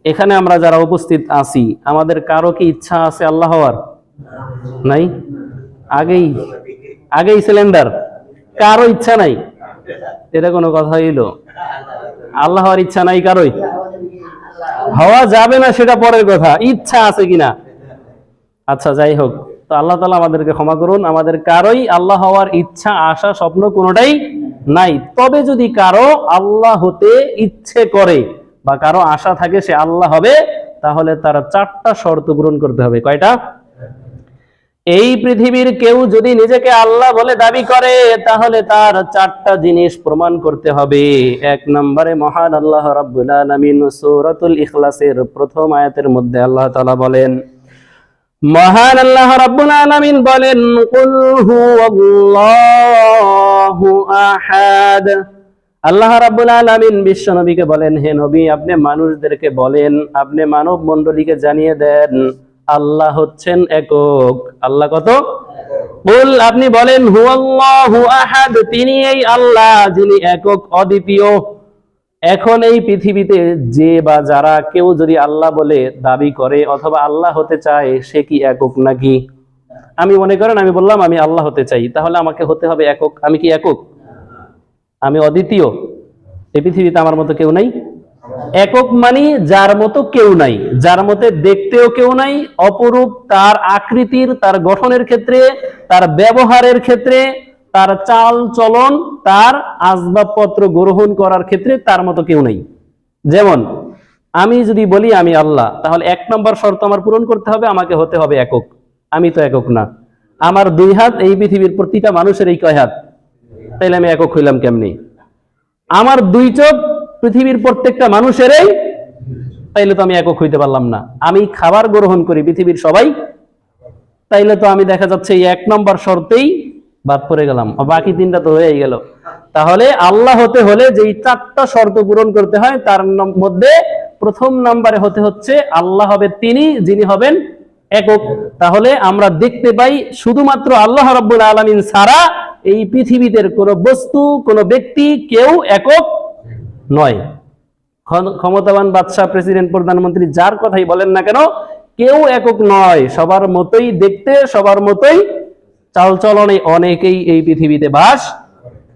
এখানে আমরা যারা উপস্থিত আছি আমাদের কারো কি ইচ্ছা আছে আল্লাহ হওয়ার? নাই? আগেই আগেই সিলিন্ডার, কারো ইচ্ছা নাই? এটা কোনো কথা হইল? আল্লাহ হওয়ার ইচ্ছা নাই কারোই? হওয়া যাবে না সেটা পরের কথা, ইচ্ছা আছে কিনা। আচ্ছা যাই হোক, তো আল্লাহ তাআলা আমাদেরকে ক্ষমা করুন, আমাদের কারোই আল্লাহ হওয়ার ইচ্ছা আশা স্বপ্ন কোনোটাই নাই। তবে যদি কারো আল্লাহ হতে ইচ্ছে করে বা কারো আশা থাকে সে আল্লাহ হবে, তাহলে তার 4টা শর্ত পূরণ করতে হবে। কয়টা? এই পৃথিবীর কেউ যদি নিজেকে আল্লাহ বলে দাবি করে তাহলে তার 4টা জিনিস প্রমাণ করতে হবে। 1 নম্বরে মহান আল্লাহ রাব্বুল আলামিন সূরাতুল ইখলাসের প্রথম আয়াতের মধ্যে আল্লাহ তাআলা বলেন, মহান আল্লাহ রাব্বুল আলামিন বলেন, কুল হুয়াল্লাহু আহাদ। আল্লাহ রাব্বুল আলামিন বিশ্ব নবীকে বলেন, হে নবী আপনি মানুষদেরকে বলেন, আপনি মানব মণ্ডলীকে জানিয়ে দেন আল্লাহ হচ্ছেন একক। আল্লাহ কত? কুল, আপনি বলেন, হুয়াল্লাহু আহাদ, তিনি এই আল্লাহ যিনি একক অদ্বিতীয়। এখন এই পৃথিবীতে যে বা যারা কেউ যদি আল্লাহ বলে দাবি করে অথবা আল্লাহ হতে চায়, সে কি একক নাকি? আমি মনে করেন আমি বললাম আমি আল্লাহ হতে চাই, তাহলে আমাকে হতে হবে একক। আমি কি একক? আমি অদ্বিতীয়? এই পৃথিবীতে আমার মতো কেউ নাই। একক মানে যার মতো কেউ নাই, যার মতে দেখতেও কেউ নাই, অপরূপ তার আকৃতির, তার গঠনের ক্ষেত্রে, তার ব্যবহারের ক্ষেত্রে, তার চাল চলন, তার আসবাবপত্র গ্রহণ করার ক্ষেত্রে তার মতো কেউ নাই। যেমন আমি যদি বলি আমি আল্লাহ, তাহলে 1 নম্বর শর্ত আমার পূরণ করতে হবে, আমাকে হতে হবে একক। আমি তো একক না। আমার 2 হাত, এই পৃথিবীর প্রতিটা মানুষের এই কয় হাত? তাইলে আমি একক হইলাম কেমনি? আমার 2 চোখ, পৃথিবীর প্রত্যেকটা মানুষেরই, তাইলে তো আমি একক হইতে পারলাম না। আমি খাবার গ্রহণ করি, পৃথিবীর সবাই, তাইলে তো আমি দেখা যাচ্ছে এই 1 নম্বর শর্তেই বাদ পড়ে গেলাম, বাকি 3টা তো হয়েই গেল। তাহলে আল্লাহ হতে হলে যেই 4টা শর্ত পূরণ করতে হয় তার মধ্যে প্রথম নম্বরে হতে হচ্ছে আল্লাহ হবে তিনি যিনি হবেন একক। তাহলে আমরা দেখতে পাই শুধুমাত্র আল্লাহ রাব্বুল আলামিন ছাড়া এই পৃথিবীতে কোনো বস্তু, কোনো ব্যক্তি, কেউ একক নয়। ক্ষমতাবান বাদশা, প্রেসিডেন্ট, প্রধানমন্ত্রী যার কথাই বলেন না কেন, কেউ একক নয়। সবার মতোই দেখতে, সবার মতোই চালচলনে অনেকেই এই পৃথিবীতে বাস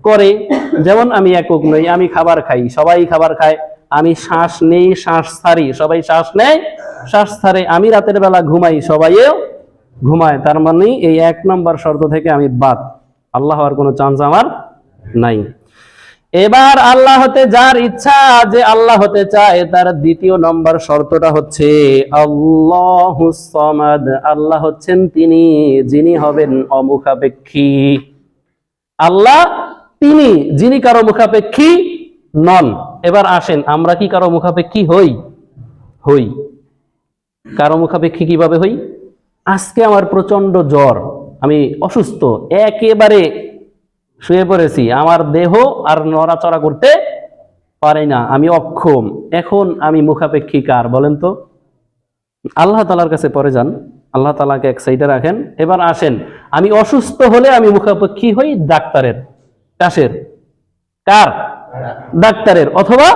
করে। যেমন আমি একক নই, আমি খাবার খাই, সবাই খাবার খায়। আমি শ্বাস নেই, শ্বাস ছাড়ি, সবাই শ্বাস নেয়, শ্বাস ছাড়ে। আমি রাতের বেলা ঘুমাই, সবাইও ঘুমায়। তার মানে এই 1 নম্বর শর্ত থেকে আমি বাদ, আল্লাহ হওয়ার কোনো চান্স আমার নাই। এবার আল্লাহ হতে যার ইচ্ছা, যে আল্লাহ হতে চায়, তার 2য় নম্বর শর্তটা হচ্ছে আল্লাহুস সামাদ। আল্লাহ হচ্ছেন তিনি যিনি হবেন অমুখাপেক্ষী। আল্লাহ তিনি যিনি কারো মুখাপেক্ষী নন। এবার আসেন, আমরা কি কারো মুখাপেক্ষী হই? হই। কারো মুখাপেক্ষী কিভাবে হই? আজকে আমার প্রচন্ড জ্বর, আমি অসুস্থ, একেবারে শুয়ে পড়েছি, আমার দেহ আর নড়াচড়া করতে পারে না, আমি অক্ষম। এখন আমি মুখাপেক্ষী কার বলেন তো? আল্লাহ তাআলার কাছে পরে যান, আল্লাহ তাআলাকে এক সাইডে রাখেন। এবার আসেন, আমি অসুস্থ হলে আমি মুখাপেক্ষী হই ডাক্তারের। কাশের? কার? ডাক্তারের অথবা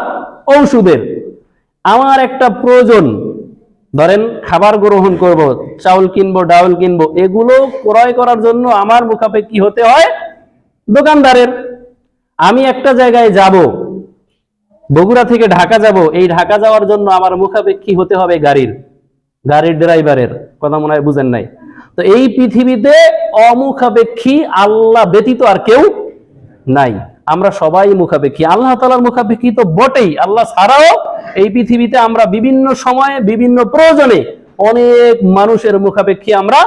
ঔষধের। আমার একটা প্রয়োজন, ধরেন খাবার গ্রহণ করব, চাউল কিনবো, ডাউল কিনবো, এগুলো ক্রয় করার জন্য আমার মুখাপেক্ষী হতে হয় দোকানদারের। আমি একটা জায়গায় যাব, বগুড়া থেকে ঢাকা যাব, এই ঢাকা যাওয়ার জন্য আমার মুখাপেক্ষী হতে হবে গাড়ির ড্রাইভারের। কথা মনে হয় বুঝেন নাই। তো এই পৃথিবীতে অমুখাপেক্ষী আল্লাহ ব্যতীত আর কেউ নাই। আমরা সবাই মুখাপেক্ষী। আল্লাহ তাআলার মুখাপেক্ষী তো বটেই, আল্লাহ ছাড়াও এই পৃথিবীতে আমরা বিভিন্ন সময়ে বিভিন্ন প্রয়োজনে অনেক মানুষের মুখাপেক্ষী আমরা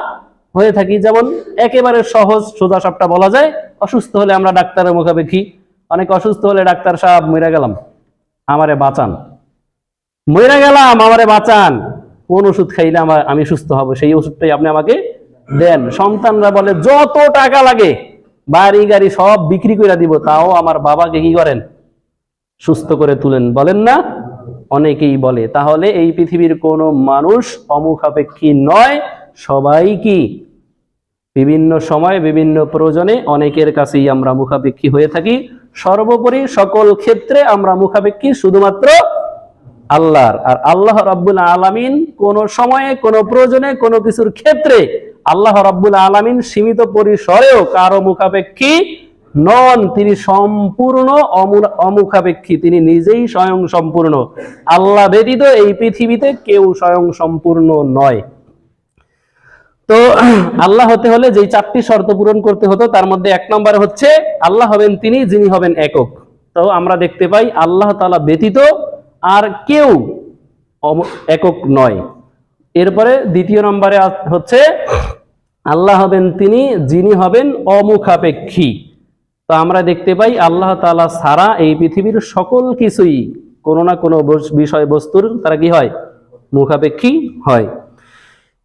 হয়ে থাকি। যেমন একেবারে সহজ সোজা সাপটা বলা যায়, অসুস্থ হলে আমরা ডাক্তারের মুখাপেক্ষী। অনেক অসুস্থ হলে ডাক্তার সাহেব মরে গেলাম, আমারে বাঁচান, মরে গেলাম, আমারে বাঁচান, কোন ওষুধ খাইলে আমি সুস্থ হব, সেই ওষুধটাই আপনি আমাকে দেন। সন্তানরা বলে যত টাকা লাগে বাড়ি গাড়ি সব বিক্রি করে দিব, তাও আমার বাবাকে কি করেন? সুস্থ করে তুলেন, বলেন না? অনেকেই বলে। তাহলে এই পৃথিবীর কোনো মানুষ অমুখাপেক্ষী নয়, সবাই কি বিভিন্ন সময় বিভিন্ন প্রয়োজনে অনেকের কাছেই আমরা মুখাপেক্ষী হয়ে থাকি। সর্বোপরি সকল ক্ষেত্রে আমরা মুখাপেক্ষী শুধুমাত্র আল্লাহর। আর আল্লাহ রাব্বুল আলামিন কোন সময়ে কোন প্রয়োজনে কোন কিছুর ক্ষেত্রে আল্লাহ রাব্বুল আলামিন সীমিত পরিসরেও কারো মুখাপেক্ষী নন। তিনি সম্পূর্ণ অমুখাপেক্ষী, তিনি নিজেই স্বয়ং সম্পূর্ণ। আল্লাহ ব্যতীত এই পৃথিবীতে কেউ স্বয়ং সম্পূর্ণ নয়। তো আল্লাহ হতে হলে যেই 4টি শর্ত পূরণ করতে হতো তার মধ্যে 1 নম্বর হচ্ছে আল্লাহ হবেন তিনি যিনি হবেন একক। তো আমরা দেখতে পাই আল্লাহ তাআলা ব্যতীত আর কেউ একক নয়। এরপরে 2 নম্বরে হচ্ছে আল্লাহ হবেন তিনি যিনি হবেন অমুখাপেক্ষী। তো আমরা দেখতে পাই আল্লাহ তাআলা ছাড়া এই পৃথিবীর সকল কিছুই কোনো না কোনো বিষয়বস্তুর তারা কি হয়, মুখাপেক্ষী হয়।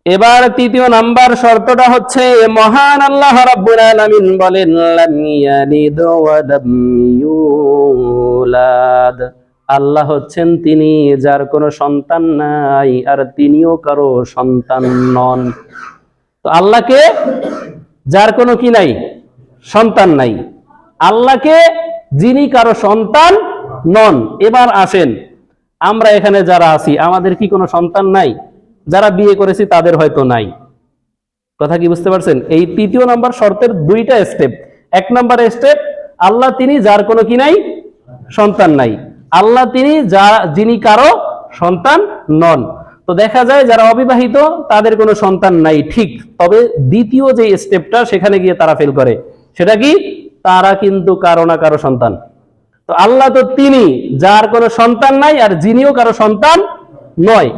এবার 3 নাম্বার শর্তটা হচ্ছে মহান আল্লাহ রাব্বুল আলামিন বলেন লাম ইয়ালিদ ওয়া লাম ইউলাদ। আল্লাহ হচ্ছেন তিনি যার কোনো সন্তান নাই আর তিনিও কারো সন্তান নন। তো আল্লাহকে যার কোনো কি নাই, সন্তান নাই, আল্লাহকে যিনি কারো সন্তান নন। এবার আসেন আমরা এখানে যারা আছি আমাদের কি কোনো সন্তান নাই? যারা বিয়ে করেছি তাদের হয়তো নাই। কথা কি বুঝতে পারছেন? এই 3 নাম্বার শর্তের 2টা স্টেপ। 1 নাম্বার স্টেপ আল্লাহ তিনি যার কোনো কি নাই, সন্তান নাই। আল্লাহ তিনি যিনি কারো সন্তান নন। তো দেখা যায় যারা অবিবাহিত তাদের কোনো সন্তান নাই ঠিক, তবে দ্বিতীয় যে স্টেপটা সেখানে গিয়ে তারা ফেল করে। সেটা কি? তারা কিন্তু কারো না কারো সন্তান। তো আল্লাহ তো তিনি যার কোনো সন্তান নাই আর যিনিও কারো সন্তান নয়।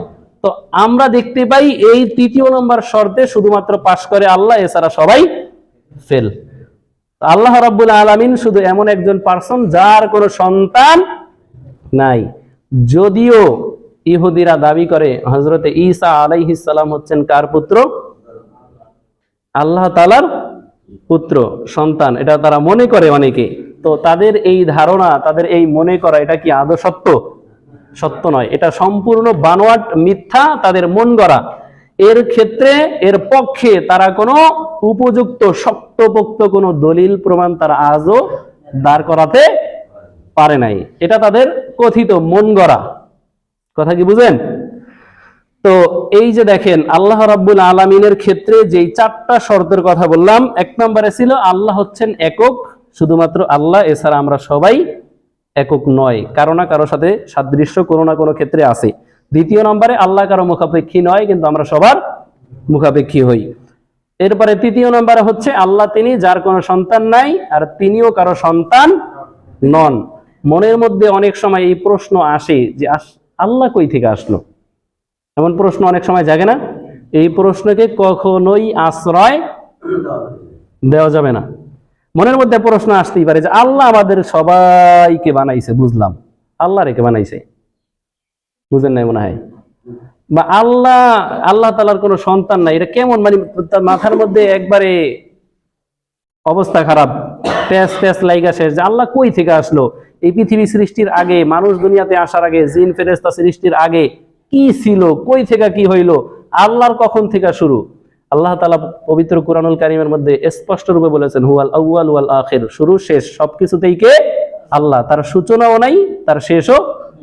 তো আমরা দেখতে পাই এই 3 নম্বর শর্তে শুধুমাত্র পাশ করে আল্লাহ, এছাড়া সবাই ফেল। আল্লাহ রাব্বুল আলামিন শুধু এমন একজন পার্সন যার কোনো সন্তান নাই। যদিও ইহুদিরা দাবি করে হযরতে ঈসা আলাইহিস সালাম হচ্ছেন কার পুত্র? আল্লাহ তাআলার পুত্র, সন্তান, এটা তারা মনে করে অনেকে। তো তাদের এই ধারণা, তাদের এই মনে করা, এটা কি আদৌ সত্য? সত্য নয়, এটা সম্পূর্ণ বানোয়াট, মিথ্যা, তাদের মন গড়া। এর ক্ষেত্রে এর পক্ষে তারা কোনো উপযুক্ত শক্তপোক্ত কোনো দলিল প্রমাণ তারা আজও দাঁড় করাতে পারে নাই। এটা তাদের কথিত মন গড়া। কথা কি বুঝেন? তো এই যে দেখেন আল্লাহ রাব্বুল আলামিনের ক্ষেত্রে যেই 4টা শর্তের কথা বললাম, 1 নম্বরে ছিল আল্লাহ হচ্ছেন একক, শুধুমাত্র আল্লাহ, এছাড়া আমরা সবাই একক নয়, কারো না কারো সাথে সাদৃশ্য কোনো না কোনো ক্ষেত্রে আছে। 2 নম্বরে আল্লাহ কারো মুখাপেক্ষী নয়, কিন্তু আমরা সবার মুখাপেক্ষী হই। এরপরে 3 নম্বরে হচ্ছে আল্লাহ তিনি যার কোনো সন্তান নাই আর তিনিও কারো সন্তান নন। মনের মধ্যে অনেক সময় এই প্রশ্ন আসে যে আল্লাহ কই থেকে আসলো? এমন প্রশ্ন অনেক সময় জাগে না? এই প্রশ্নকে কখনোই আশ্রয় দেওয়া যাবে না। মনের মধ্যে প্রশ্ন আসতেই পারে যে আল্লাহ আমাদের সবাইকে বানাইছে, বুঝলাম, আল্লাহ রেখে বানাইছে, বুঝেন নাই মনে হয়? বা আল্লাহ তাআলার কোনো সন্তান নাই, এটা কেমন? মানে মাথার মধ্যে একবারে অবস্থা খারাপ, তেজ লাইগা শেষ যে আল্লাহ কই থেকে আসলো? এই পৃথিবী সৃষ্টির আগে, মানুষ দুনিয়াতে আসার আগে, জিন ফেরেশতা সৃষ্টির আগে কি ছিল? কই থেকে কি হইলো? আল্লাহর কখন থেকে শুরু? আল্লাহ তাআলা পবিত্র কুরআনুল কারীমের মধ্যে স্পষ্ট রূপে বলেছেন হুয়াল আউয়াল ওয়াল আখির, শুরু শেষ সবকিছুতেই কে? আল্লাহ। তার সূচনাও নাই, তার শেষও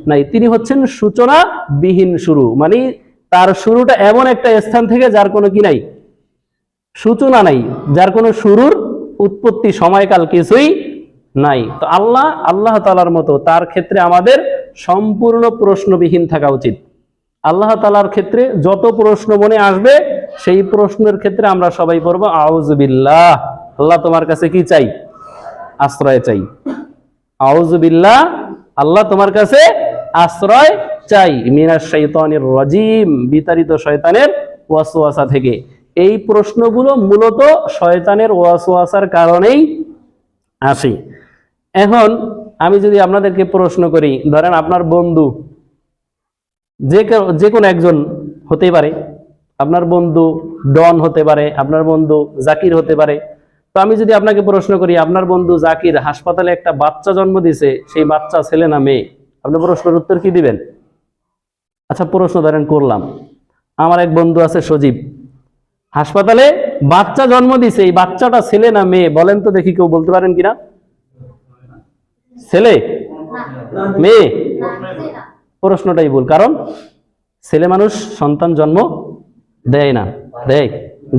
নাই। তিনি হচ্ছেন সূচনা বিহীন শুরু, মানে তার শুরুটা এমন একটা স্থান থেকে যার কোনো কি নাই, সূচনা নাই, যার কোনো শুরুর উৎপত্তি সময়কাল কিছুই নাই। তো আল্লাহ তাআলার মতো তার ক্ষেত্রে আমাদের সম্পূর্ণ প্রশ্নবিহীন থাকা উচিত। আল্লাহ তাআলার ক্ষেত্রে যত প্রশ্ন মনে আসবে সেই প্রশ্নের ক্ষেত্রে আমরা সবাই পড়ব আউযু বিল্লাহ, আল্লাহ তোমার কাছে কি চাই? আশ্রয় চাই। আউযু বিল্লাহ, আল্লাহ তোমার কাছে আশ্রয় চাই মিনাশ শাইতানির রাজিম, বিতাড়িত শয়তানের ওয়াসওয়াসা থেকে। এই প্রশ্নগুলো মূলত শয়তানের ওয়াসওয়াসার কারণেই আসে। এখন আমি যদি আপনাদেরকে প্রশ্ন করি, ধরেন আপনার বন্ধু যে কোনো একজন হতে পারে, আপনার বন্ধু ডন হতে পারে, আপনার বন্ধু জাকির হতে পারে। তো আমি যদি আপনাকে প্রশ্ন করি আপনার বন্ধু জাকির হাসপাতালে একটা বাচ্চা জন্ম দিয়েছে, সেই বাচ্চা ছেলে না মেয়ে, আপনি প্রশ্নের উত্তর কি দিবেন? আচ্ছা প্রশ্ন ধরেন করলাম, আমার এক বন্ধু আছে সজীব, হাসপাতালে বাচ্চা জন্ম দিয়েছে, এই বাচ্চাটা ছেলে না মেয়ে বলেন তো দেখি, কেউ বলতে পারেন কিনা? ছেলে? মেয়ে? প্রশ্নটাই ভুল। কারণ ছেলে মানুষ সন্তান জন্ম দেয় না, দেয়,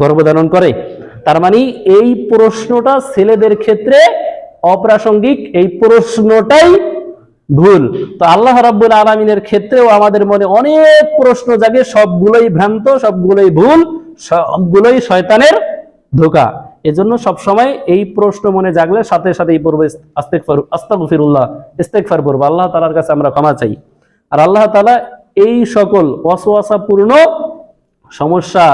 গর্ভধারণ করে। তার মানে এই প্রশ্নটা ছেলেদের ক্ষেত্রে অপ্রাসঙ্গিক, এই প্রশ্নটাই ভুল। তো আল্লাহ রাব্বুল আলামিনের ক্ষেত্রেও আমাদের মনে অনেক প্রশ্ন জাগে, সবগুলোই ভ্রান্ত, সবগুলোই ভুল, সবগুলোই শয়তানের ধোঁকা। এজন্য সবসময় এই প্রশ্ন মনে জাগলে সাথে সাথেই পড়বো আস্তাগফিরুল্লাহ, ইস্তেগফার পড়বো, আল্লাহ তাআলার কাছে আমরা ক্ষমা চাই। আর আল্লাহ তাআলা এই সকল ওয়াসওয়াসাপূর্ণ সমস্যা,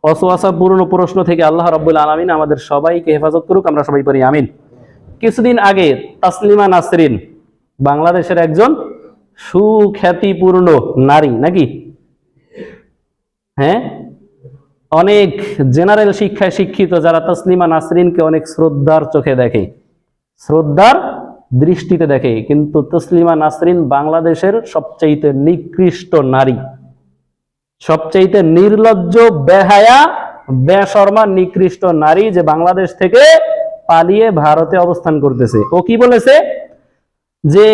ওয়াসওয়াসাপূর্ণ প্রশ্ন থেকে আল্লাহ রাব্বুল আলামিন আমাদের সবাইকে হেফাজত করুক, আমরা সবাই পড়ি আমিন। কিছুদিন আগে তাসলিমা নাসরিন বাংলাদেশের একজন সুখ্যাতিপূর্ণ নারী, নাকি? হ্যাঁ, অনেক জেনারেল শিক্ষায় শিক্ষিত যারা তাসলিমা নাসরিনকে অনেক শ্রদ্ধার চোখে দেখে, শ্রদ্ধার দৃষ্টিতে দেখে, কিন্তু তাসলিমা নাসরিন বাংলাদেশের সবচাইতে নিকৃষ্ট নারী, সবচাইতে নির্লজ্জ, বেহায়া, বেশরমা, নিকৃষ্ট নারী, যে বাংলাদেশ থেকে পালিয়ে ভারতে অবস্থান করতেছে। ও কি বলেছে? যে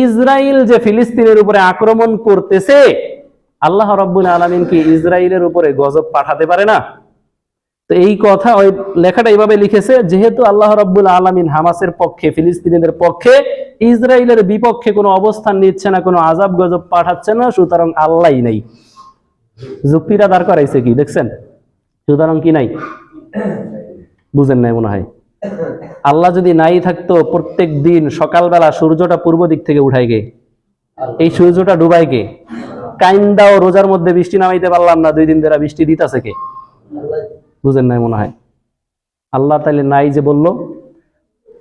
ইসরায়েল যে ফিলিস্তিনের উপরে আক্রমণ করতেছে, আল্লাহ রাব্বুল আলামিন কি ইসরায়েলের উপরে গজব পাঠাতে পারে না? তো এই কথা, ওই লেখাটা এইভাবে লিখেছে, যেহেতু আল্লাহ রাব্বুল আলামিন হামাসের পক্ষে, ফিলিস্তিনিদের পক্ষে, ইসরায়েলের বিপক্ষে কোনো অবস্থান নিচ্ছে না, কোনো আযাব গজব পাঠাচ্ছে না, সুতরাং আল্লাহই নাই। যুক্তিটা দাঁড় করাইছে কি দেখছেন? সুতরাং কি নাই? বুঝেন নাই মনে হয়। আল্লাহ যদি নাই থাকতো, প্রত্যেক দিন সকালবেলা সূর্যটা পূর্ব দিক থেকে উঠায় গে, এই সূর্যটা ডুবাই গে, কাইন্দাও রোজার মধ্যে বৃষ্টি নামাইতে পারলাম না, 2 দিন ধরে বৃষ্টি দিতেছে কে? বুঝেন নাই মনে হয়। আল্লাহ তাহলে নাই যে বললো।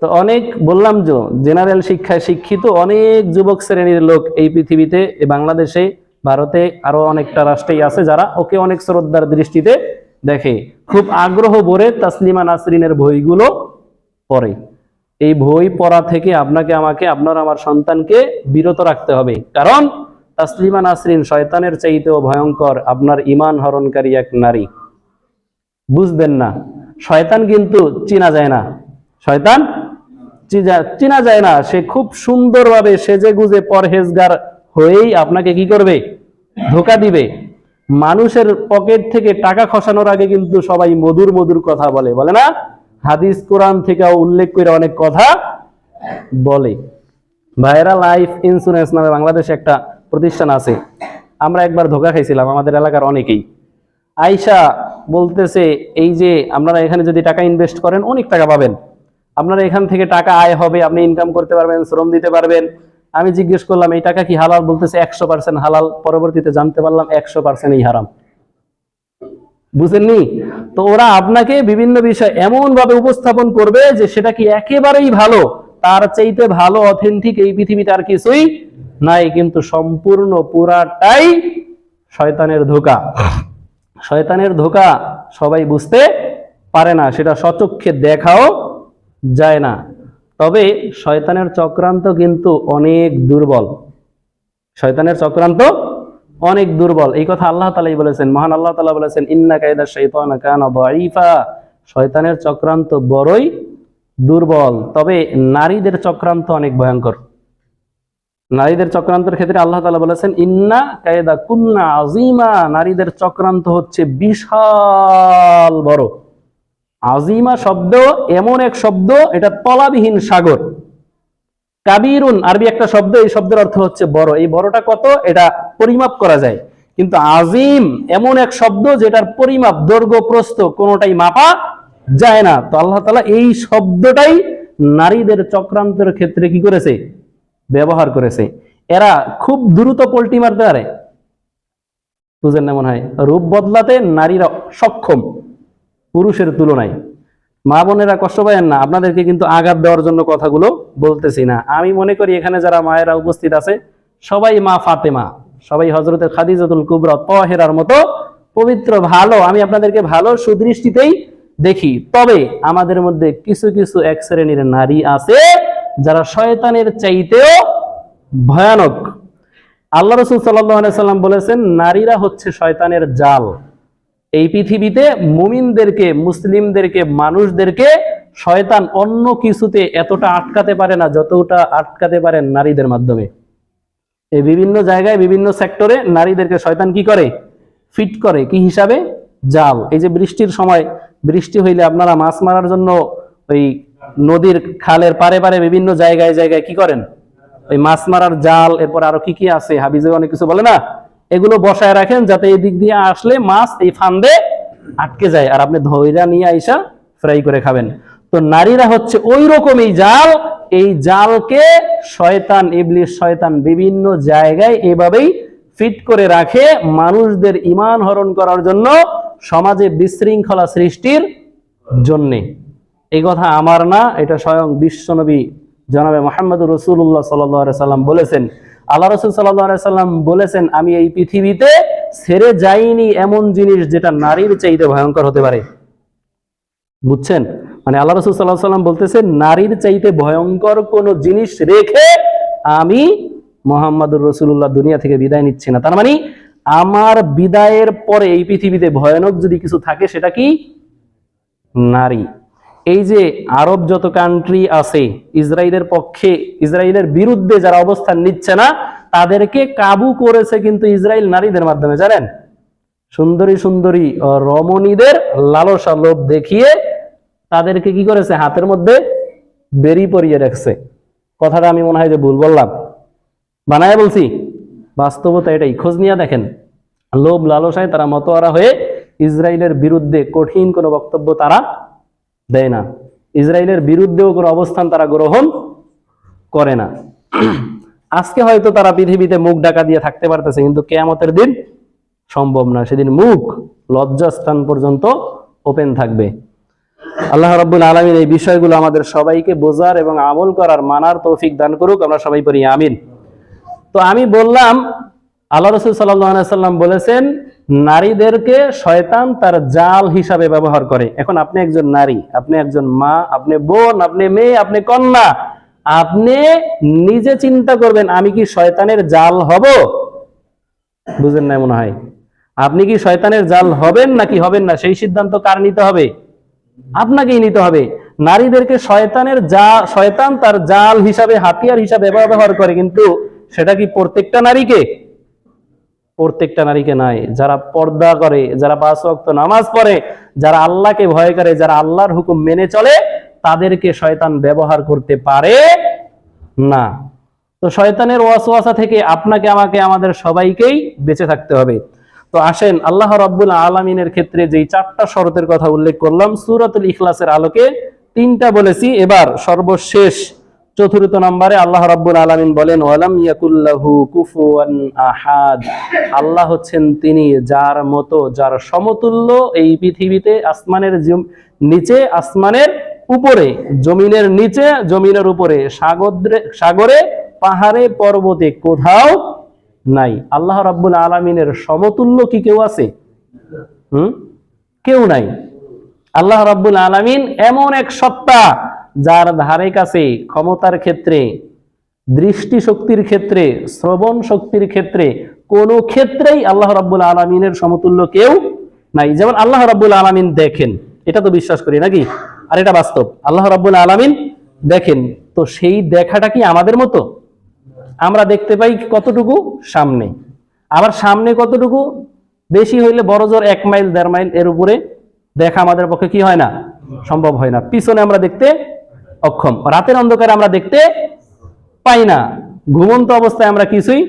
তো অনেক বললাম যে জেনারেল শিক্ষায় শিক্ষিত অনেক যুবক শ্রেণীর লোক এই পৃথিবীতে, বাংলাদেশে, ভারতে, আরো অনেকটা রাষ্ট্রেই আছে যারা ওকে অনেক শ্রদ্ধার দৃষ্টিতে দেখে, খুব আগ্রহ ভরে তাসলিমা নাসরিনের বইগুলো পড়ে। এই বই পড়া থেকে আপনাকে, আমাকে, আপনার, আমার সন্তানকে বিরত রাখতে হবে। কারণ তাসলিমা নাসরিন শয়তানের চাইতেও ভয়ঙ্কর, আপনার ঈমান হরণকারী এক নারী। বুঝবেন না, শয়তান কিন্তু চিনা যায় না, শয়তান চিনা যায় না। সে খুব সুন্দরভাবে সেজে গুজে পরহেজগার হয়েই আপনাকে কি করবে? ধোঁকা দিবে। মানুষের পকেট থেকে টাকা খসানোর আগে কিন্তু সবাই মধুর মধুর কথা বলে, বলে না? হাদিস কোরআন থেকে উল্লেখ করে অনেক কথা বলে। ভাইরা লাইফ ইন্স্যুরেন্স নামে বাংলাদেশে একটা প্রতিষ্ঠান আছে, আমরা একবার ধোঁকা খাইছিলাম, আমাদের এলাকার অনেকেই। আয়শা বলতেছে, এই যে আপনারা এখানে যদি টাকা ইনভেস্ট করেন অনেক টাকা পাবেন, আপনারা এখান থেকে টাকা আয় হবে, আপনি ইনকাম করতে পারবেন, শ্রম দিতে পারবেন। আমি জিজ্ঞেস করলাম এই টাকা কি হালাল? বলতেছে 100% হালাল। পরবর্তীতে জানতে পারলাম 100%ই হারাম। বুঝেননি? তো ওরা আপনাকে বিভিন্ন বিষয় এমন ভাবে উপস্থাপন করবে যে সেটা কি একেবারেই ভালো, তার চাইতে ভালো অথেন্টিক এই পৃথিবীতে আর কিছুই নাই, কিন্তু সম্পূর্ণ পুরাটাই শয়তানের ধোঁকা। শয়তানের ধোঁকা সবাই বুঝতে পারে না, সেটা সচক্ষে দেখাও যায় না। তবে শয়তানের চক্রান্ত কিন্তু অনেক দুর্বল, শয়তানের চক্রান্ত অনেক দুর্বল। এই কথা আল্লাহ তাআলাই বলেছেন, মহান আল্লাহ তাআলা বলেছেন, ইন্না কায়দা শাইতানা কানা দাঈফা, শয়তানের চক্রান্ত বড়ই দুর্বল। তবে নারীদের চক্রান্ত অনেক ভয়ঙ্কর। নারীদের চক্রান্তের ক্ষেত্রে আল্লাহ তাআলা বলেছেন, ইন্না কায়দা কুন্না আযীমা, নারীদের চক্রান্ত হচ্ছে বিশাল বড়। আজিমা শব্দ এমন এক শব্দ, এটা তলাবিহীন সাগর। কাবীরুন আরবি একটা শব্দ, এই শব্দের অর্থ হচ্ছে বড়। এই বড়টা কত এটা পরিমাপ করা যায়, কিন্তু আজিম এমন এক শব্দ যেটার পরিমাপ, দৈর্ঘ্য, প্রস্থ কোনোটাই মাপা যায় না। তো আল্লাহ তাআলা এই শব্দটাই নারীদের চক্রান্তের ক্ষেত্রে কি করেছে? ব্যবহার করেছে। এরা খুব দ্রুত পল্টি মারতে পারে, বুঝেন না মনে হয়? রূপ বদলাতে নারীরা সক্ষম পুরুষের তুলনায়। মা বোনেরা কষ্ট পাবেন না, আপনাদেরকে কিন্তু আঘাত দেওয়ার জন্য কথাগুলো বলতেছি না। আমি মনে করি এখানে যারা মায়েরা উপস্থিত আছে সবাই মা ফাতেমা, সবাই হযরতে খাদিজাতুল কুবরা তাহেরার মতো পবিত্র, ভালো। আমি আপনাদেরকে ভালো সুদৃষ্টিতেই দেখি। তবে আমাদের মধ্যে কিছু কিছু এক শ্রেণীর নারী আছে যারা শয়তানের চাইতেও ভয়ানক। আল্লাহ রাসূল সাল্লাল্লাহু আলাইহি সাল্লাম বলেছেন, নারীরা হচ্ছে শয়তানের জাল। এই পৃথিবীতে মুমিনদেরকে, মুসলিমদেরকে, মানুষদেরকে শয়তান অন্য কিছুতে এতটা আটকাতে পারে না যতটা আটকাতে পারে নারীদের মাধ্যমে। এই বিভিন্ন জায়গায় বিভিন্ন সেক্টরে নারীদেরকে শয়তান কি করে, ফিট করে কি হিসাবে, জাল। এই যে বৃষ্টির সময়, বৃষ্টি হইলে আপনারা মাছ মারার জন্য ওই নদীর খালের পারে পারে বিভিন্ন জায়গায় জায়গায় কি করেন, ওই মাছ মারার জাল, এরপর আরো কি কি আছে হাবিজে অনেক কিছু বলে না, এগুলো বসায় রাখেন যাতে এই দিক দিয়ে আসলে মাছ এই ফান্দে আটকে যায় আর আপনি ধৈর্য নিয়ে আইসা ফ্রাই করে খাবেন। তো নারীরা হচ্ছে ওই রকমই জাল। এই জালকে শয়তান, ইবলিস শয়তান বিভিন্ন জায়গায় এভাবেই ফিট করে রাখে মানুষদের ঈমান হরণ করার জন্য, সমাজে বিশৃঙ্খলা সৃষ্টির জন্য। এই কথা আমার না, এটা স্বয়ং বিশ্বনবী জনাবে মুহাম্মদুর রাসূলুল্লাহ সাল্লাল্লাহু আলাইহি সাল্লাম বলেছেন। আল্লাহ রাসূল সাল্লাল্লাহু আলাইহি সাল্লাম বলেছেন, আমি এই পৃথিবীতে ছেড়ে যাইনি এমন জিনিস যেটা নারীর চাইতে ভয়ঙ্কর হতে পারে। বুঝছেন? মানে আল্লাহ রাসূল সাল্লাল্লাহু আলাইহি সাল্লাম বলতেছেন, নারীর চাইতে ভয়ঙ্কর কোন জিনিস রেখে আমি মুহাম্মদুর রাসূলুল্লাহ দুনিয়া থেকে বিদায় নিচ্ছি না। তার মানে আমার বিদায়ের পরে এই পৃথিবীতে ভয়ানক যদি কিছু থাকে সেটা কি? নারী। এই যে আরব যত কান্ট্রি আছে, ইসরায়েলের পক্ষে, ইসরায়েলের বিরুদ্ধে যারা অবস্থান নিচ্ছে না, তাদেরকে কাবু করেছে কিন্তু ইসরায়েল নারীদের মাধ্যমে, জানেন? সুন্দরী সুন্দরী রমণীদের লালসা লোভ দেখিয়ে তাদেরকে কি করেছে, হাতের মধ্যে বেরি পরিয়ে রাখছে। কথাটা আমি মনে হয় যে ভুল বললাম, বানায় বলছি? বাস্তবতা এটাই, খোঁজ নিয়ে দেখেন। লোভ লালসায় তারা মতোয়ারা হয়ে ইসরায়েলের বিরুদ্ধে কঠিন কোনো বক্তব্য তারা দেয় না, ইসরায়েলের বিরুদ্ধেও কোনো অবস্থান তারা গ্রহণ করে না। আজকে হয়তো তারা পৃথিবীতে মুখ ঢাকা দিয়ে থাকতে পারতেছে, কিন্তু কিয়ামতের দিন সম্ভব না, সেদিন মুখ লজ্জাস্থান পর্যন্ত ওপেন থাকবে। আল্লাহ রাব্বুল আলামিন এই বিষয়গুলো আমাদের সবাইকে বোঝার এবং আমল করার, মানার তৌফিক দান করুক। আমরা সবাই পড়ি আমিন। তো আমি বললাম, আল্লাহ রাসূল সাল্লাল্লাহু আলাইহি সাল্লাম বলেছেন নারীদেরকে শয়তান তার জাল হিসাবে ব্যবহার করে। এখন আপনি একজন নারী, আপনি একজন মা, আপনি বোন, আপনি মেয়ে, আপনি কন্যা, আপনি নিজে চিন্তা করবেন, আমি কি শয়তানের জাল হব? বুঝেন না মনে হয়? আপনি কি শয়তানের জাল হবেন নাকি হবেন না, সেই সিদ্ধান্ত কার নিতে হবে? আপনাকেই নিতে হবে। নারীদেরকে শয়তান তার জাল হিসাবে, হাতিয়ার হিসাবে ব্যবহার করে, কিন্তু সেটা কি প্রত্যেকটা নারীকে? প্রত্যেকটা নারীকে নয়। যারা পর্দা করে, যারা 5 ওয়াক্ত নামাজ পড়ে, যারা আল্লাহকে ভয় করে, যারা আল্লাহর হুকুম মেনে চলে, তাদেরকে শয়তান ব্যবহার করতে পারে না। তো শয়তানের ওয়াসওয়াসা থেকে আপনাকে, আমাকে, আমাদের সবাইকেই বেঁচে থাকতে হবে। তো আসেন, আল্লাহ রাব্বুল আলামিনের ক্ষেত্রে যেই 4টা শর্তের কথা উল্লেখ করলাম সূরাতুল ইখলাসের আলোকে, 3টা বলেছি, এবার সর্বশেষ 4র্থ নম্বরে আল্লাহ রাব্বুল আলামিন বলেন, ওয়ালাম ইয়াকুল্লাহু কুফুয়ান আহাদ। আল্লাহ হচ্ছেন তিনি যার মতো, যার সমতুল্য এই পৃথিবীতে, আসমানের নিচে, আসমানের উপরে, জমিনের নিচে, জমিনের উপরে, সাগরে, পাহাড়ে, পর্বতে কোথাও নাই। আল্লাহ রাব্বুল আলামিনের সমতুল্য কি কেউ আছে? কেউ নাই। আল্লাহ রাব্বুল আলামিন এমন এক সত্তা যার ধারে কাছে ক্ষমতার ক্ষেত্রে, দৃষ্টি শক্তির ক্ষেত্রে, শ্রবণ শক্তির ক্ষেত্রে, কোন ক্ষেত্রেই আল্লাহ রাব্বুল আলামিনের সমতুল্য কেউ নাই। যেমন আল্লাহ রাব্বুল আলামিন দেখেন, এটা তো বিশ্বাস করি নাকি? আর এটা বাস্তব, আল্লাহ রাব্বুল আলামিন দেখেন। তো সেই দেখাটা কি আমাদের মতো? আমরা দেখতে পাই কতটুকু? সামনে। আবার সামনে কতটুকু? বেশি হইলে বড় জোর 1 মাইল 1.5 মাইল, এর উপরে দেখা আমাদের পক্ষে কি হয় না, সম্ভব হয় না। পিছনে আমরা দেখতে অক্ষম, রাতের অন্ধকারে আমরা দেখতে পাই না, ঘুমন্ত অবস্থায় আমরা কিছুই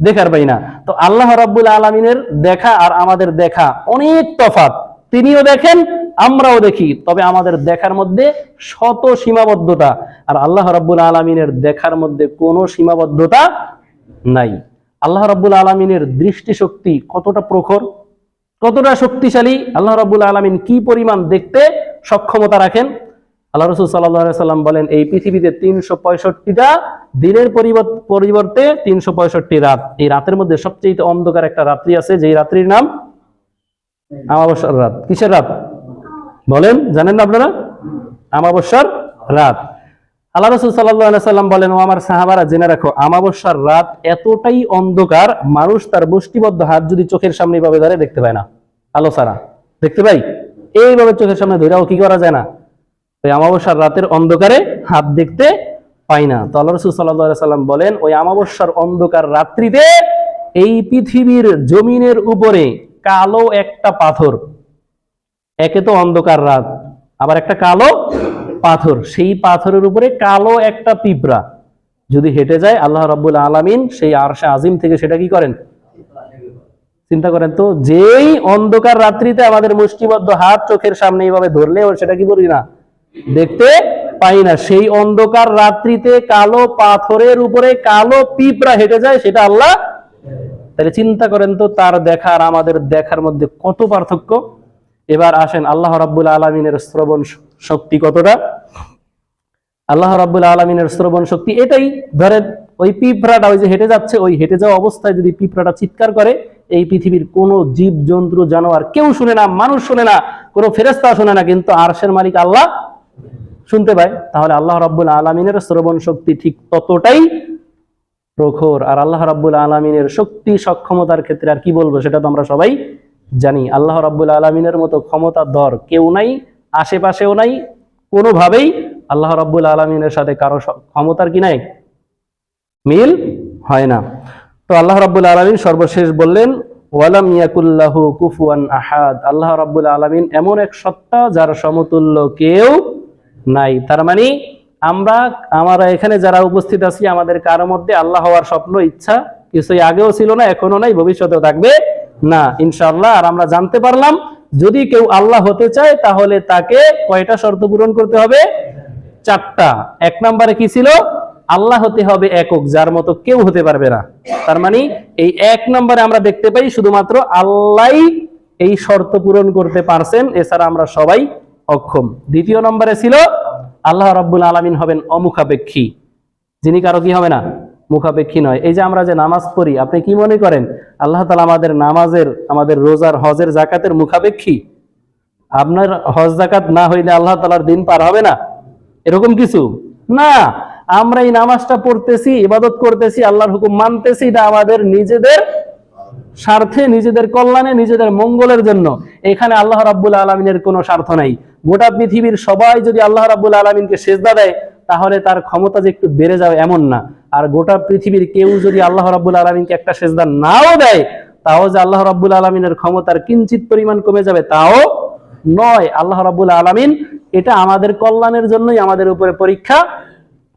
দেখার পাই না। তো আল্লাহ রাব্বুল আলামিনের দেখা আর আমাদের দেখা অনেক তফাৎ। তিনিও দেখেন, আমরাও দেখি, তবে আমাদের দেখার মধ্যে শত সীমাবদ্ধতা, আর আল্লাহ রাব্বুল আলামিনের দেখার মধ্যে কোনো সীমাবদ্ধতা নাই। আল্লাহ রাব্বুল আলামিনের দৃষ্টি শক্তি কতটা প্রখর, কতটা শক্তিশালী, আল্লাহ রাব্বুল আলামিন কি পরিমাণ দেখতে সক্ষমতা রাখেন। আল্লাহ রাসূল সাল্লাল্লাহু আলাইহি সাল্লাম বলেন, এই পৃথিবীতে 365টা দিনের পরিবর্তে 365 রাত। এই রাতের মধ্যে সবচেয়ে অন্ধকার একটা রাত্রি আছে, যেই রাত্রির নাম আমাবস্যার রাত। কিসের রাত বলেন, জানেন না আপনারা? আমাবস্যার রাত। আল্লাহ রাসূল সাল্লাল্লাহু আলাইহি সাল্লাম বলেন, ও আমার সাহাবারা জেনে রাখো, আমাবস্যার রাত এতটাই অন্ধকার, মানুষ তার মুষ্টিবদ্ধ হাত যদি চোখের সামনে ভাবে ধরে দেখতে পায় না, আলো ছাড়া দেখতে পাই, এইভাবে চোখের সামনে ধরেও কি করা যায় না। তাই আমাবস্যার রাতের অন্ধকারে হাত দেখতে পাই না। তো আল্লাহ রাসূল সাল্লাল্লাহু আলাইহি সাল্লাম বলেন, ওই অমাবস্যার অন্ধকার রাত্রিতে এই পৃথিবীর জমিনের উপরে কালো একটা পাথর, একে তো অন্ধকার রাত, আবার একটা কালো পাথর, সেই পাথরের উপরে কালো একটা পিঁপড়া যদি হেঁটে যায়, আল্লাহ রাব্বুল আলামিন সেই আরশে আজিম থেকে সেটা কি করেন? চিন্তা করেন তো, যেই অন্ধকার রাত্রিতে আমাদের মুষ্টিবদ্ধ হাত চোখের সামনে এইভাবে ধরলেও সেটা কি করি না, দেখতে পাই না, সেই অন্ধকার রাত্রিতে কালো পাথরের উপরে কালো পিঁপড়া হেঁটে যায়, সেটা আল্লাহ। তাহলে চিন্তা করেন তো, তার দেখা আর আমাদের দেখার মধ্যে কত পার্থক্য। এবার আসেন, আল্লাহ রাব্বুল আলামিনের শ্রবণ শক্তি কতটা। আল্লাহ রাব্বুল আলামিনের শ্রবণ শক্তি এটাই, ধরেন ওই পিঁপড়াটা ওই যে হেঁটে যাচ্ছে, ওই হেঁটে যাওয়া অবস্থায় যদি পিঁপড়াটা চিৎকার করে, এই পৃথিবীর কোন জীব জন্তু জানোয়ার কেউ শুনে না, মানুষ শুনে না, কোনো ফেরেশতা শুনে না, কিন্তু আরশের মালিক আল্লাহ শুনতে পায়। তাহলে আল্লাহ রাব্বুল আলামিনের শ্রবণ শক্তি ঠিক ততটাই প্রখর। আর আল্লাহ রাব্বুল আলামিনের শক্তি সক্ষমতার ক্ষেত্রে আর কি বলবো, সেটা তো আমরা সবাই জানি। আল্লাহ রাব্বুল আলামিনের মতো ক্ষমতাধর কেউ নাই, আশেপাশেও নাই, কোনোভাবেই আল্লাহ রাব্বুল আলামিনের সাথে কারো ক্ষমতার কি নাই, মিল হয় না। তো আল্লাহ রাব্বুল আলামিন সর্বশেষ বললেন, ওয়ালাম ইয়াকুল্লাহু কুফুয়ান আহাদ, আল্লাহ রাব্বুল আলামিন এমন এক সত্তা যার সমতুল্য কেউ নাই। তার মানে আমরা এখানে যারা উপস্থিত আছি, আমাদের কারো মধ্যে আল্লাহ হওয়ার স্বপ্ন ইচ্ছা কিছুই আগেও ছিল না, এখনো নাই, ভবিষ্যতেও থাকবে না ইনশাআল্লাহ। আর আমরা জানতে পারলাম, যদি কেউ আল্লাহ হতে চায় তাহলে তাকে কয়টা শর্ত পূরণ করতে হবে? 4টা। 1 নম্বরে কি ছিল? আল্লাহ হতে হবে একক, যার মতো কেউ হতে পারবে না। তার মানে এই 1 নম্বরে আমরা দেখতে পাই শুধুমাত্র আল্লাহই এই শর্ত পূরণ করতে পারছেন, এছাড়া আমরা সবাই অক্ষম। 2 নম্বরে ছিল আল্লাহ রাব্বুল আলামিন হবেন অমুখাপেক্ষী, যিনি কারো কি হবে না, মুখাপেক্ষী নয়। এই যে আমরা যে নামাজ পড়ি, আপনি কি মনে করেন আল্লাহ তাআলা আমাদের নামাজের, আমাদের রোজার, হজের, যাকাতের মুখাপেক্ষী? আপনার হজ যাকাত না হইলে আল্লাহ তাআলার দিন পার হবে না, এরকম কিছু না। আমরা এই নামাজটা পড়তেছি, ইবাদত করতেছি, আল্লাহর হুকুম মানতেছি, এটা আমাদের নিজেদের স্বার্থে, নিজেদের কল্যাণে, নিজেদের মঙ্গলের জন্য। এখানে আল্লাহ রাব্বুল আলামিনের কোনো স্বার্থ নাই। গোটা পৃথিবীর সবাই যদি আল্লাহ রাব্বুল আলামিনকে সিজদা দেয়, তাহলে তার ক্ষমতা যে একটু বেড়ে যাবে এমন না। আর গোটা পৃথিবীর কেউ যদি আল্লাহ রাব্বুল আলামিনকে একটা সিজদা নাও দেয়, তাও যে আল্লাহ রাব্বুল আলামিনের ক্ষমতার কিঞ্চিত পরিমাণ কমে যাবে তাও নয়। আল্লাহ রাব্বুল আলামিন এটা আমাদের কল্যাণের জন্যই আমাদের উপরে পরীক্ষা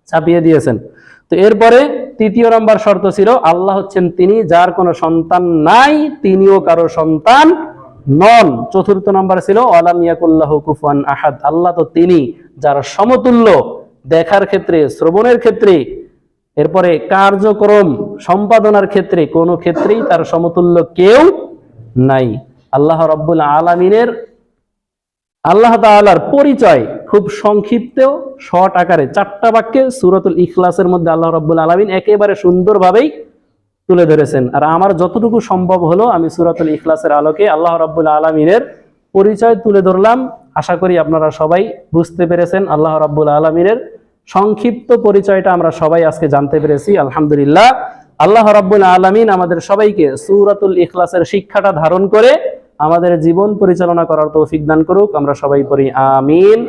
চাপিয়ে দিয়েছেন। তো এরপরে 3 নম্বর শর্ত ছিল, আল্লাহ হচ্ছেন তিনি যার কোনো সন্তান নাই, তিনিও কারো সন্তান নন। 4 নম্বর ছিল ওয়ালাম ইয়াকুল্লাহু কুফুয়ান আহাদ, আল্লাহ তো তিনি যার সমতুল্য দেখার ক্ষেত্রে, শ্রবণের ক্ষেত্রে, এরপরে কার্যক্রম সম্পাদনার ক্ষেত্রে, কোনো ক্ষেত্রেই তার সমতুল্য কেউ নাই। আল্লাহ রাব্বুল আলামিনের, আল্লাহ তাআলার পরিচয় খুব সংক্ষিপ্ত শর্ট আকারে 4টা বাক্যে সূরাতুল ইখলাসের মধ্যে আল্লাহ রাব্বুল আলামিন একেবারে সুন্দরভাবেই তুলে ধরেছেন। আর আমার যতটুকু সম্ভব হলো আমি সূরাতুল ইখলাসের আলোকে আল্লাহ রাব্বুল আলামিনের পরিচয় তুলে ধরলাম। আশা করি আপনারা সবাই বুঝতে পেরেছেন। আল্লাহ রাব্বুল আলামিনের সংক্ষিপ্ত পরিচয়টা আমরা সবাই আজকে জানতে পেরেছি, আলহামদুলিল্লাহ। আল্লাহ রাব্বুল আলামিন আমাদের সবাইকে সূরাতুল ইখলাসের শিক্ষাটা ধারণ করে আমাদের জীবন পরিচালনা করার তৌফিক দান করুক। আমরা সবাই পড়ি আমিন।